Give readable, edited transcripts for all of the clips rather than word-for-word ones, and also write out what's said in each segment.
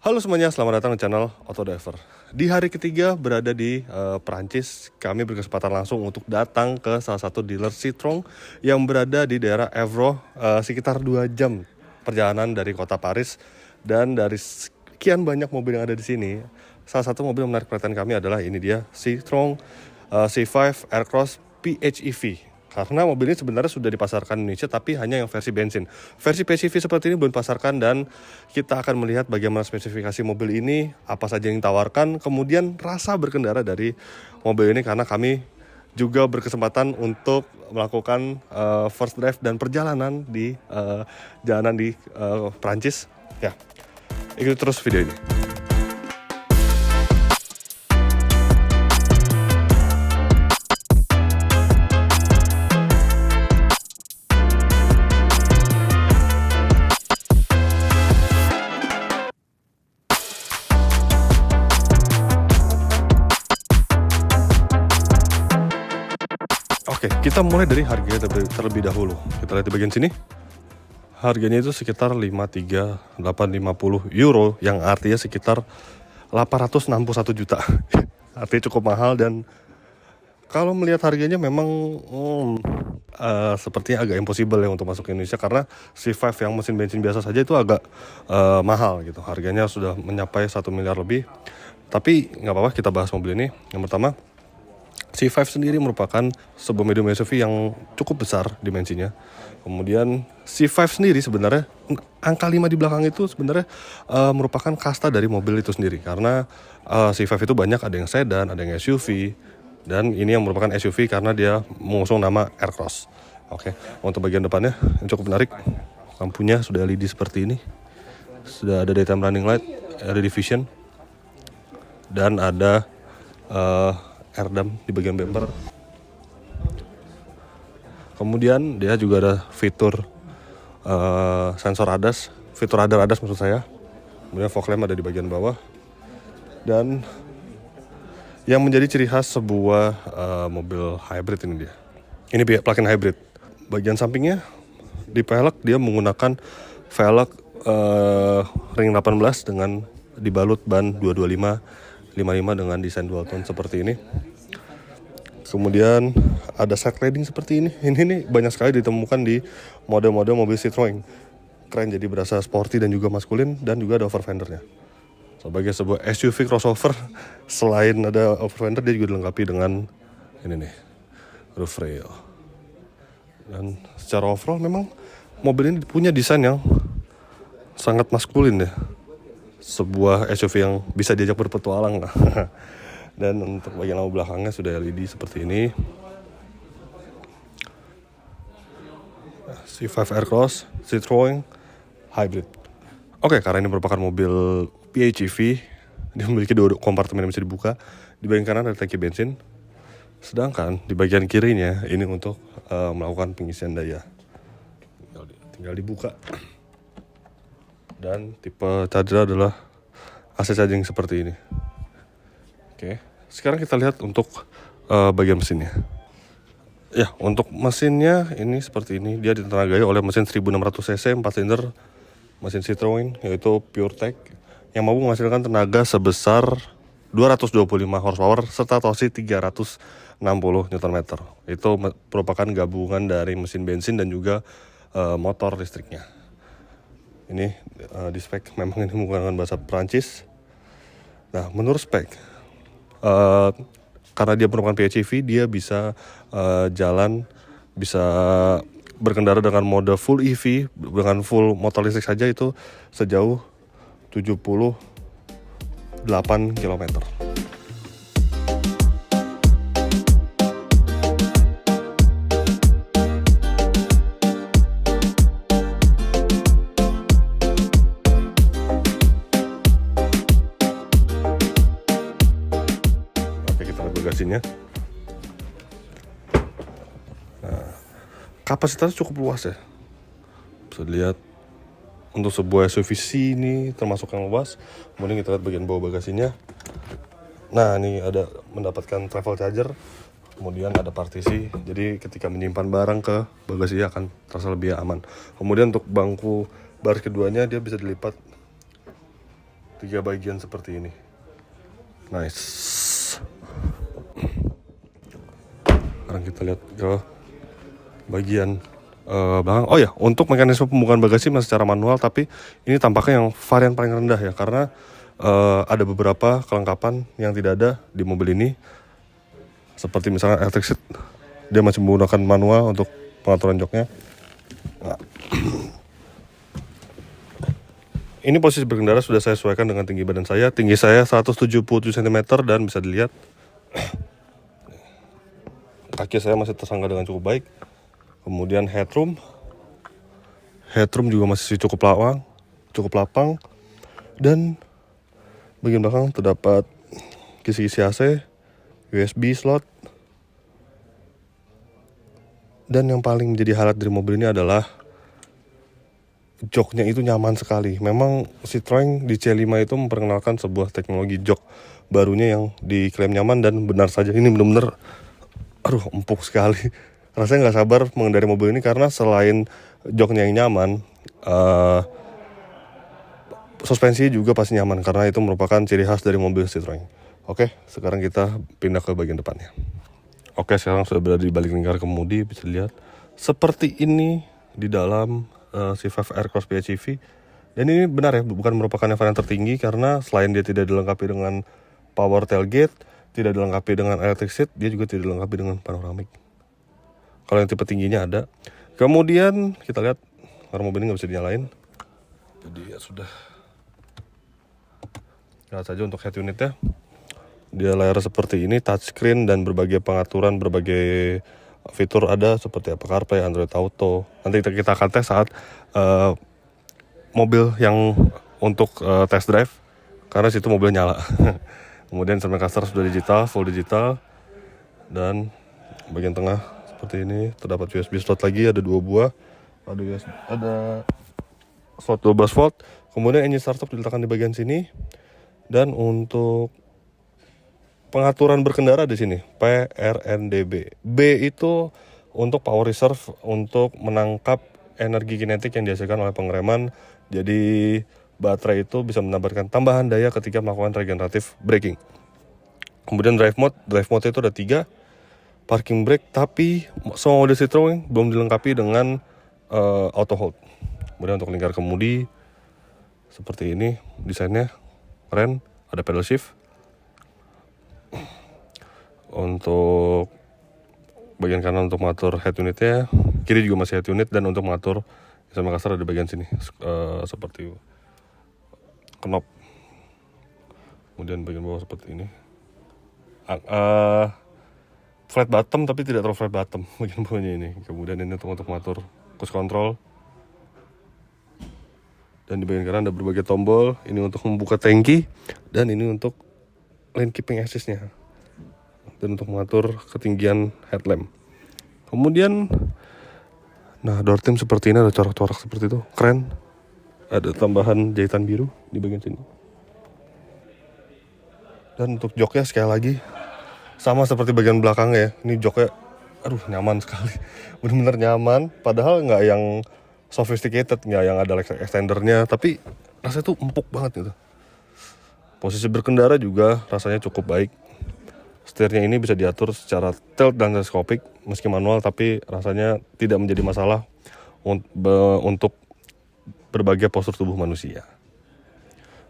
Halo semuanya, selamat datang di channel Autodiver. Di hari ketiga berada di Perancis, kami berkesempatan langsung untuk datang ke salah satu dealer Citroen yang berada di daerah Évreux, sekitar 2 jam perjalanan dari kota Paris. Dan dari sekian banyak mobil yang ada di sini, salah satu mobil yang menarik perhatian kami adalah ini dia, Citroen C5 Aircross PHEV. Karena mobil ini sebenarnya sudah dipasarkan di Indonesia, tapi hanya yang versi bensin. Versi PHEV seperti ini belum dipasarkan, dan kita akan melihat bagaimana spesifikasi mobil ini, apa saja yang ditawarkan, kemudian rasa berkendara dari mobil ini, karena kami juga berkesempatan untuk melakukan first drive dan perjalanan di jalanan di Prancis. Ya, ikuti terus video ini. Oke, kita mulai dari harganya terlebih dahulu. Kita lihat di bagian sini. Harganya itu sekitar 53.850 euro, yang artinya sekitar 861 juta. Artinya cukup mahal, dan kalau melihat harganya memang sepertinya agak impossible ya untuk masuk ke Indonesia, karena C5 yang mesin bensin biasa saja itu agak mahal gitu. Harganya sudah mencapai 1 miliar lebih. Tapi nggak apa-apa, kita bahas mobil ini. Yang pertama, C5 sendiri merupakan sebuah medium SUV yang cukup besar dimensinya. Kemudian C5 sendiri sebenarnya, angka 5 di belakang itu sebenarnya merupakan kasta dari mobil itu sendiri. Karena C5 itu banyak, ada yang sedan, ada yang SUV. Dan ini yang merupakan SUV karena dia mengusung nama Aircross. Oke, untuk bagian depannya yang cukup menarik. Lampunya sudah LED seperti ini. Sudah ada daytime running light, ada vision. Dan ada airdam di bagian bumper. Kemudian dia juga ada fitur sensor ADAS, fitur radar ADAS maksud saya. Kemudian fog lamp ada di bagian bawah. Dan yang menjadi ciri khas sebuah mobil hybrid ini dia. Ini plug-in hybrid. Bagian sampingnya di pelek dia menggunakan velg ring 18 dengan dibalut ban 225/55 dengan desain dual tone seperti ini. Kemudian ada side cladding seperti ini. Ini nih banyak sekali ditemukan di model-model mobil Citroen. Keren, jadi berasa sporty dan juga maskulin, dan juga ada over fendernya. Sebagai sebuah SUV crossover, selain ada over fender, dia juga dilengkapi dengan ini nih, roof rail. Dan secara overall memang mobil ini punya desain yang sangat maskulin ya. Sebuah SUV yang bisa diajak berpetualang lah. Dan untuk bagian lampu belakangnya sudah LED seperti ini. C5 Aircross Citroen Hybrid. Oke, karena ini merupakan mobil PHEV, dia memiliki 2 kompartemen yang bisa dibuka. Di bagian kanan ada tangki bensin, sedangkan di bagian kirinya ini untuk melakukan pengisian daya. Tinggal dibuka. Dan tipe charger adalah AC charging seperti ini. Oke, sekarang kita lihat untuk bagian mesinnya. Ya, untuk mesinnya ini seperti ini. Dia ditenagai oleh mesin 1600 cc 4 silinder mesin Citroen, yaitu PureTech, yang mampu menghasilkan tenaga sebesar 225 horsepower serta torsi 360 Nm. Itu merupakan gabungan dari mesin bensin dan juga motor listriknya. Ini di spek memang ini menggunakan bahasa Prancis. Nah, menurut spek, karena dia merupakan PHEV, dia bisa bisa berkendara dengan mode full EV, dengan full motor listrik saja itu sejauh 78 km. Bagasinya. Nah, kapasitasnya cukup luas ya. Bisa dilihat untuk sebuah SUV ini termasuk yang luas. Kemudian kita lihat bagian bawah bagasinya. Nah, ini ada mendapatkan travel charger. Kemudian ada partisi, jadi ketika menyimpan barang ke bagasi akan terasa lebih aman. Kemudian untuk bangku baris keduanya dia bisa dilipat 3 bagian seperti ini. Nice. Sekarang kita lihat ke bagian belakang. Oh ya, untuk mekanisme pembukaan bagasi masih secara manual, tapi ini tampaknya yang varian paling rendah ya, karena ada beberapa kelengkapan yang tidak ada di mobil ini. Seperti misalnya electric seat, dia masih menggunakan manual untuk pengaturan joknya. Nah. Ini posisi berkendara sudah saya sesuaikan dengan tinggi badan saya. Tinggi saya 177 cm dan bisa dilihat kaki saya masih tersangga dengan cukup baik. Kemudian headroom juga masih cukup lapang. Dan bagian belakang terdapat kisi-kisi AC, USB slot. Dan yang paling menjadi highlight dari mobil ini adalah joknya itu nyaman sekali. Memang Citroen di C5 itu memperkenalkan sebuah teknologi jok barunya yang diklaim nyaman, dan benar saja ini benar-benar empuk sekali. Rasanya nggak sabar mengendarai mobil ini karena selain joknya yang nyaman, suspensi juga pasti nyaman karena itu merupakan ciri khas dari mobil Citroen. Oke, sekarang kita pindah ke bagian depannya. Oke, sekarang sudah berada di balik lingkar kemudi, bisa dilihat seperti ini di dalam C5 Aircross PHEV. Dan ini benar ya, bukan merupakan varian tertinggi karena selain dia tidak dilengkapi dengan power tailgate, tidak dilengkapi dengan electric seat, dia juga tidak dilengkapi dengan panoramic. Kalau yang tipe tingginya ada. Kemudian kita lihat karena mobil ini nggak bisa dinyalain, jadi ya sudah. Lihat saja untuk head unitnya, dia layar seperti ini, touchscreen dan berbagai pengaturan, berbagai fitur ada seperti apa CarPlay, Android Auto. Nanti kita akan tes saat mobil yang untuk test drive, karena situ mobil nyala. Kemudian instrument cluster sudah digital, full digital, dan bagian tengah seperti ini terdapat USB slot lagi, ada 2 buah, ada slot 12 volt. Kemudian engine startup diletakkan di bagian sini, dan untuk pengaturan berkendara di sini PRNDB. B itu untuk power reserve, untuk menangkap energi kinetik yang dihasilkan oleh pengereman. Jadi baterai itu bisa menambahkan tambahan daya ketika melakukan regenerative braking. Kemudian drive mode itu ada 3. Parking brake, tapi semua model Citroen belum dilengkapi dengan auto hold. Kemudian untuk lingkar kemudi seperti ini, desainnya keren, ada pedal shift. Untuk bagian kanan untuk mengatur head unitnya, kiri juga masih head unit, dan untuk mengatur sama kasar ada di bagian sini seperti knob. Kemudian bagian bawah seperti ini, flat bottom tapi tidak terlalu flat bottom bagian bawahnya ini. Kemudian ini untuk mengatur cruise control, dan di bagian kanan ada berbagai tombol. Ini untuk membuka tangki, dan ini untuk lane keeping assist-nya, dan untuk mengatur ketinggian headlamp. Kemudian door trim seperti ini, ada corak-corak seperti itu, keren. Ada tambahan jahitan biru di bagian sini. Dan untuk joknya sekali lagi sama seperti bagian belakang ya, ini joknya nyaman sekali. Benar-benar nyaman, padahal nggak yang sophisticated, nggak yang ada extendernya, tapi rasanya tuh empuk banget gitu. Posisi berkendara juga rasanya cukup baik. Setirnya ini bisa diatur secara tilt dan teleskopik, meski manual, tapi rasanya tidak menjadi masalah untuk berbagai postur tubuh manusia.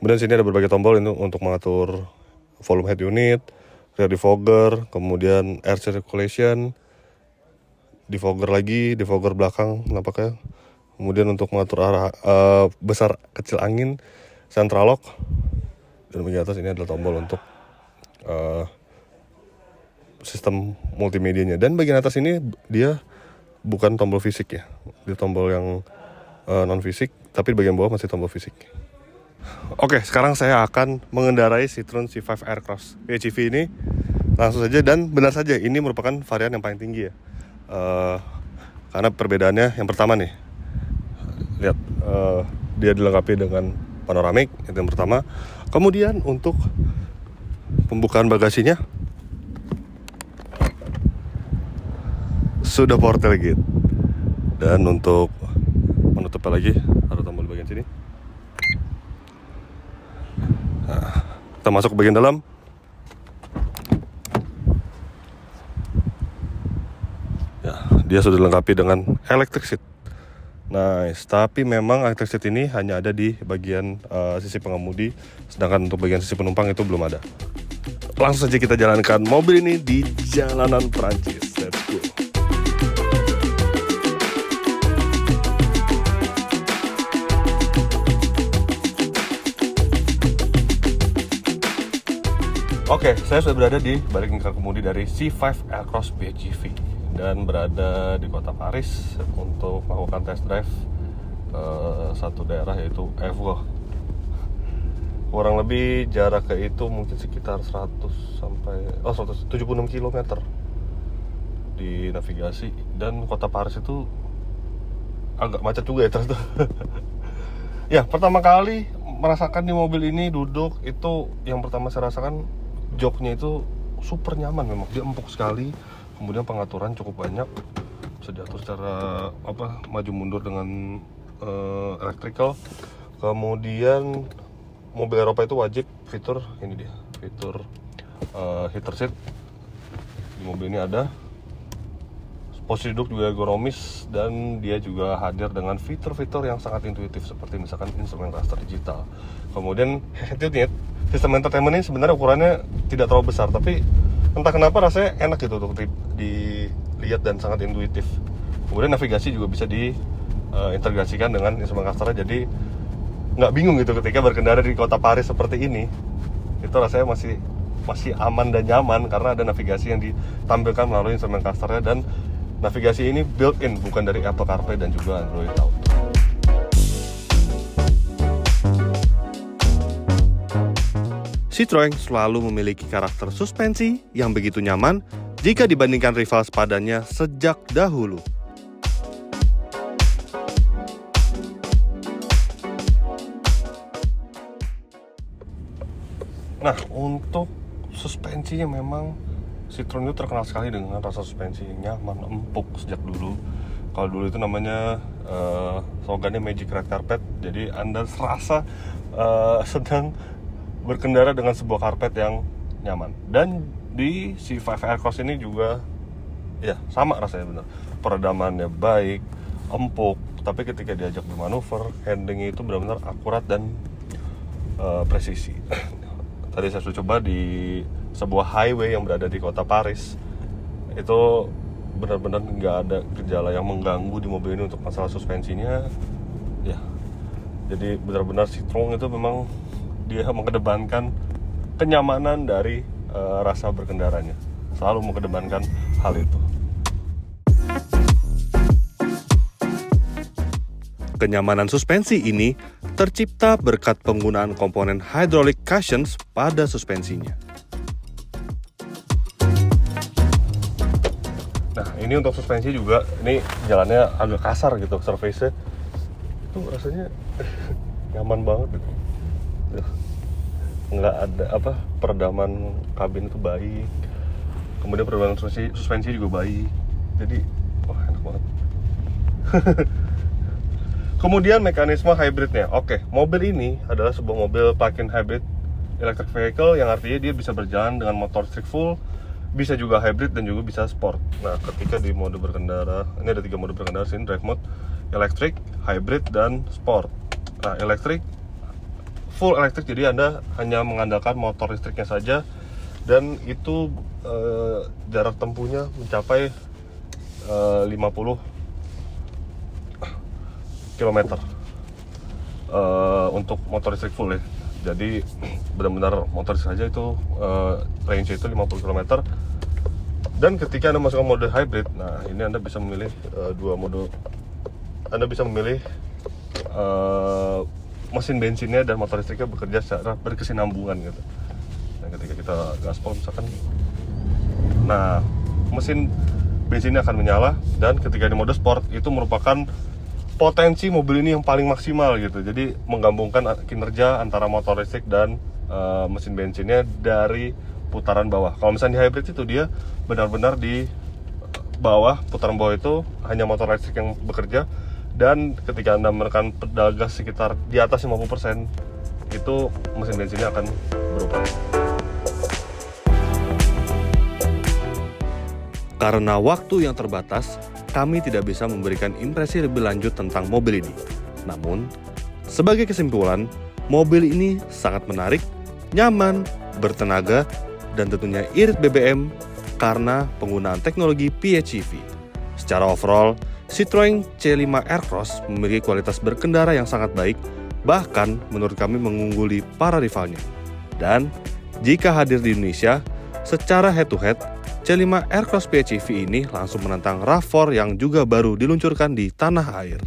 Kemudian sini ada berbagai tombol ini untuk mengatur volume head unit, rear defogger, kemudian air circulation, defogger lagi, defogger belakang nampaknya. Kemudian untuk mengatur arah besar kecil angin, central lock, dan bagian atas ini adalah tombol untuk sistem multimedianya. Dan bagian atas ini dia bukan tombol fisik ya, dia tombol yang non fisik, tapi di bagian bawah masih tombol fisik. Oke, sekarang saya akan mengendarai Citroen C5 Aircross PHEV ini langsung saja, dan benar saja ini merupakan varian yang paling tinggi ya. Karena perbedaannya yang pertama nih, lihat dia dilengkapi dengan panoramik, itu yang pertama. Kemudian untuk pembukaan bagasinya sudah power tailgate, dan untuk menutupnya lagi ada tombol di bagian sini. Kita masuk ke bagian dalam. Ya, dia sudah dilengkapi dengan electric seat. Nice, tapi memang electric seat ini hanya ada di bagian sisi pengemudi, sedangkan untuk bagian sisi penumpang itu belum ada. Langsung saja kita jalankan mobil ini di jalanan Prancis. Let's go. Oke, saya sudah berada di balik lingkar kemudi dari C5 Aircross PHEV dan berada di kota Paris untuk melakukan test drive ke satu daerah yaitu Evreux. Kurang lebih jarak ke itu mungkin sekitar 176 km di navigasi, dan kota Paris itu agak macet juga ya ternyata. Ya, pertama kali merasakan di mobil ini duduk itu, yang pertama saya rasakan joknya itu super nyaman, memang dia empuk sekali. Kemudian pengaturan cukup banyak, bisa diatur secara maju mundur dengan electrical. Kemudian mobil Eropa itu wajib fitur ini dia, fitur heater seat di mobil ini ada. Posisi duduk juga ergonomis, dan dia juga hadir dengan fitur-fitur yang sangat intuitif seperti misalkan instrumen raster digital. Kemudian head unit, sistem entertainment ini sebenarnya ukurannya tidak terlalu besar, tapi entah kenapa rasanya enak gitu untuk dilihat dan sangat intuitif. Kemudian navigasi juga bisa diintegrasikan dengan instrumen raster, jadi nggak bingung gitu ketika berkendara di kota Paris seperti ini. Itu rasanya masih aman dan nyaman karena ada navigasi yang ditampilkan melalui instrumen clusternya, dan navigasi ini built-in, bukan dari Apple CarPlay dan juga Android Auto. Citroën selalu memiliki karakter suspensi yang begitu nyaman jika dibandingkan rival sepadannya sejak dahulu. Nah, untuk suspensinya memang Citroën itu terkenal sekali dengan rasa suspensi nyaman, empuk sejak dulu. Kalau dulu itu namanya slogannya Magic Red Carpet. Jadi Anda serasa sedang berkendara dengan sebuah karpet yang nyaman. Dan di C5 Aircross ini juga ya sama rasanya, benar. Peredamannya baik, empuk, tapi ketika diajak bermanuver, handlingnya itu benar-benar akurat dan presisi. Tadi saya sudah coba di sebuah highway yang berada di kota Paris, itu benar-benar nggak ada gejala yang mengganggu di mobil ini untuk masalah suspensinya. Ya, jadi benar-benar Citroën itu memang dia mengedepankan kenyamanan dari rasa berkendaranya, selalu mengedepankan hal itu. Kenyamanan suspensi ini tercipta berkat penggunaan komponen hydraulic cushions pada suspensinya. Nah, ini untuk suspensi juga, ini jalannya agak kasar gitu, surface-nya itu rasanya nyaman banget gitu. Nggak ada peredaman kabin itu baik, kemudian peredaman suspensi juga baik, jadi enak banget. Kemudian mekanisme hybridnya. Oke, mobil ini adalah sebuah mobil plug-in hybrid electric vehicle, yang artinya dia bisa berjalan dengan motor listrik full, bisa juga hybrid, dan juga bisa sport. Nah, ketika di mode berkendara, ini ada 3 mode berkendara sini, drive mode, electric, hybrid, dan sport. Nah, electric, full electric, jadi Anda hanya mengandalkan motor listriknya saja, dan itu jarak tempuhnya mencapai 50 km untuk motor listrik full ya. Jadi benar-benar motor listrik saja itu range itu 50 km. Dan ketika Anda masuk ke mode hybrid, nah ini Anda bisa memilih 2 mode. Anda bisa memilih mesin bensinnya dan motor listriknya bekerja secara berkesinambungan gitu. Nah, ketika kita gaspol misalkan, nah mesin bensinnya akan menyala, dan ketika di mode sport itu merupakan potensi mobil ini yang paling maksimal gitu. Jadi menggabungkan kinerja antara motor listrik dan mesin bensinnya dari putaran bawah. Kalau misalnya di hybrid itu dia benar-benar di bawah, putaran bawah itu hanya motor listrik yang bekerja, dan ketika Anda menekan pedal gas sekitar di atas 50%, itu mesin bensinnya akan berubah. Karena waktu yang terbatas, kami tidak bisa memberikan impresi lebih lanjut tentang mobil ini. Namun, sebagai kesimpulan, mobil ini sangat menarik, nyaman, bertenaga, dan tentunya irit BBM karena penggunaan teknologi PHEV. Secara overall, Citroen C5 Aircross memiliki kualitas berkendara yang sangat baik, bahkan menurut kami mengungguli para rivalnya. Dan jika hadir di Indonesia, secara head-to-head, C5 Aircross PHEV ini langsung menantang RAV4 yang juga baru diluncurkan di tanah air.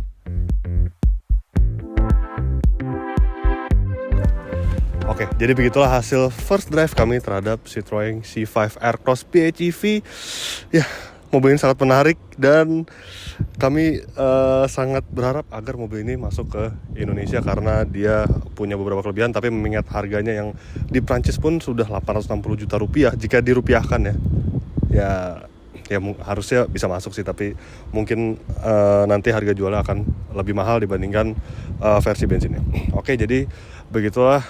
Oke, jadi begitulah hasil first drive kami terhadap Citroen C5 Aircross PHEV. Ya, mobil ini sangat menarik dan kami sangat berharap agar mobil ini masuk ke Indonesia karena dia punya beberapa kelebihan, tapi mengingat harganya yang di Prancis pun sudah 860 juta rupiah jika dirupiahkan ya harusnya bisa masuk sih, tapi mungkin nanti harga jualnya akan lebih mahal dibandingkan versi bensinnya. Oke, jadi begitulah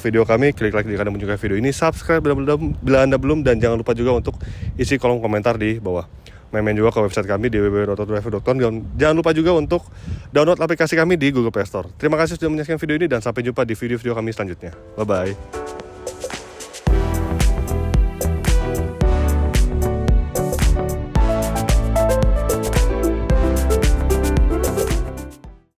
video kami. Klik like jika Anda menyukai video ini, subscribe bila Anda belum, dan jangan lupa juga untuk isi kolom komentar di bawah. Main juga ke website kami di www.autodriver.com. Jangan lupa juga untuk download aplikasi kami di Google Play Store. Terima kasih sudah menyaksikan video ini dan sampai jumpa di video-video kami selanjutnya. Bye-bye.